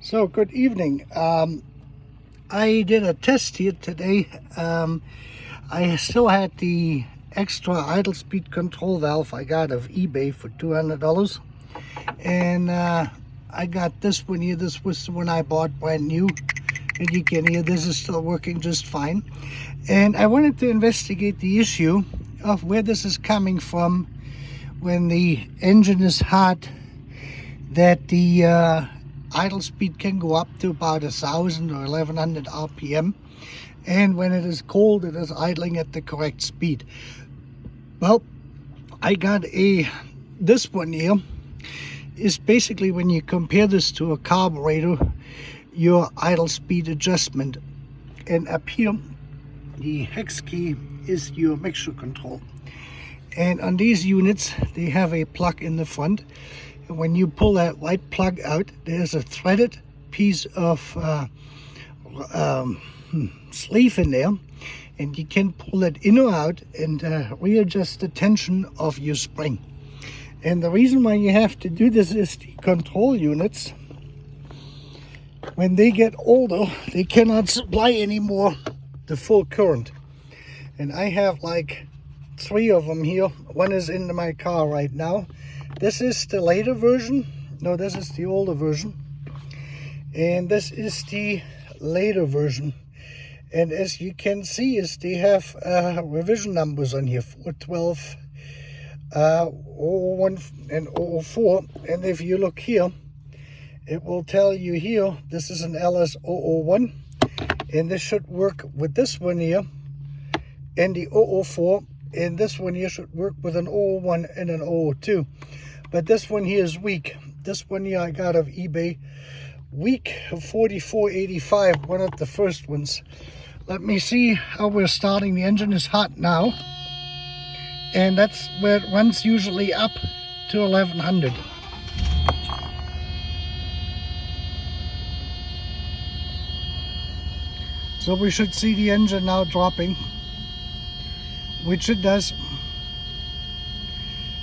So good evening. I did a test here today. I still had the extra idle speed control valve I got of eBay for $200, and I got this one here. This was the one I bought brand new, and you can hear this is still working just fine. And I wanted to investigate the issue of where this is coming from when the engine is hot, that the idle speed can go up to about 1,000 or 1,100 RPM, and when it is cold it is idling at the correct speed. Well, I got this one here is basically, when you compare this to a carburetor, your idle speed adjustment, and up here the hex key is your mixture control. And on these units they have a plug in the front. When you pull that white plug out, there's a threaded piece of sleeve in there, and you can pull it in or out and readjust the tension of your spring. And the reason why you have to do this is the control units, when they get older, they cannot supply anymore the full current. And I have like 3 of them here. One is in my car right now. This is the later version. No, this is the older version. And this is the later version. And as you can see, is they have revision numbers on here, 412, 001 and 004. And if you look here, it will tell you here, this is an LS 001. And this should work with this one here and the 004. And this one here should work with an 001 and an 002. But this one here is weak. This one here I got of eBay, weak, 4485, one of the first ones. Let me see how we're starting. The engine is hot now, and that's where it runs usually up to 1100. So we should see the engine now dropping, which it does.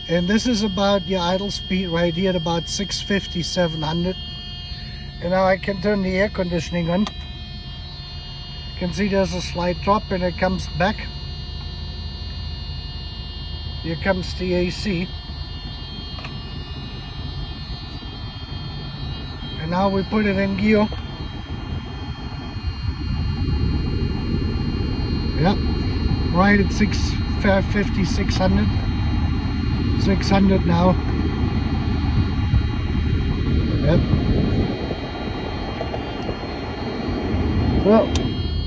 And this is about your idle speed right here at about 650, 700. And now I can turn the air conditioning on. You can see there's a slight drop and it comes back. Here comes the AC. And now we put it in gear. Yep, right at 650, 600. 600 now. Yep. Well,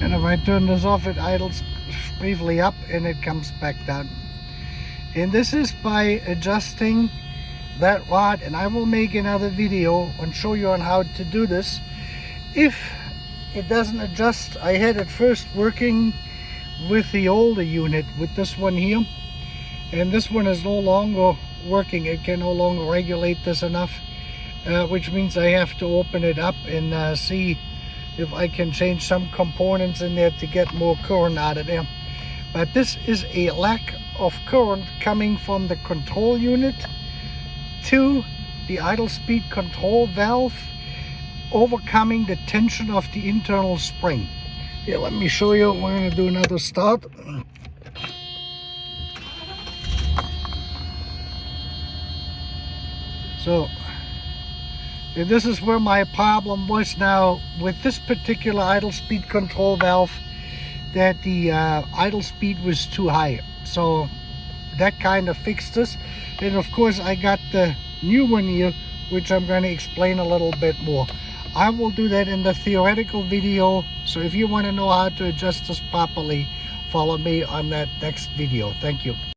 and if I turn this off, it idles briefly up and it comes back down. And this is by adjusting that rod, and I will make another video and show you on how to do this. If it doesn't adjust, I had it first working with the older unit, with this one here. And this one is no longer working. It can no longer regulate this enough, which means I have to open it up and see if I can change some components in there to get more current out of there. But this is a lack of current coming from the control unit to the idle speed control valve, overcoming the tension of the internal spring. Here, let me show you. We're going to do another start. So this is where my problem was now with this particular idle speed control valve, that the idle speed was too high. So that kind of fixed this. And of course I got the new one here, which I'm going to explain a little bit more. I will do that in the theoretical video. So if you want to know how to adjust this properly, follow me on that next video. Thank you.